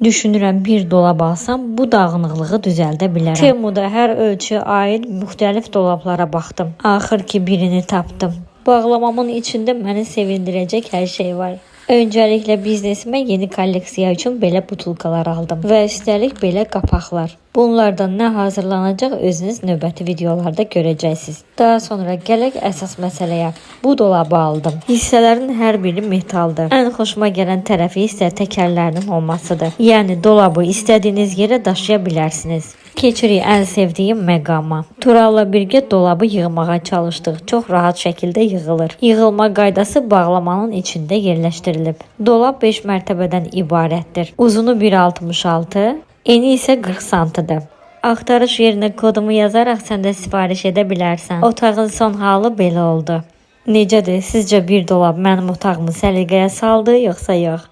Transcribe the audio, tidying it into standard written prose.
Düşünürəm bir dolab alsam bu dağınıqlığı düzəldə bilərəm. Temuda hər ölçüyə aid müxtəlif dolablara baxdım. Axır ki birini tapdım. Bağlamamın içində məni sevindirəcək hər şey var. Öncəliklə biznesimə yeni kolleksiya üçün belə butulkalar aldım və üstəlik belə qapaqlar. Bunlardan nə hazırlanacaq özünüz növbəti videolarda görəcəksiniz. Daha sonra gələk əsas məsələyə. Bu dolabı aldım. Hissələrin hər biri metaldır. Ən xoşuma gələn tərəfi isə təkərlərinin olmasıdır. Yəni dolabı istədiyiniz yerə daşıya bilərsiniz. Keçirik ən sevdiyim məqama. Turalla birgə dolabı yığmağa çalışdıq. Çox rahat şəkildə yığılır. Yığılma qaydası bağlamanın içində yerləşdirilib. Dolab 5 mərtəbədən ibarətdir. Uzunu 1.66, eni isə 40 santıdır. Axtarış yerinə kodumu yazaraq sən də sifariş edə bilərsən. Otağın son halı belə oldu. Necədir? Sizcə bir dolab mənim otağımı səliqəyə saldı, yoxsa yox?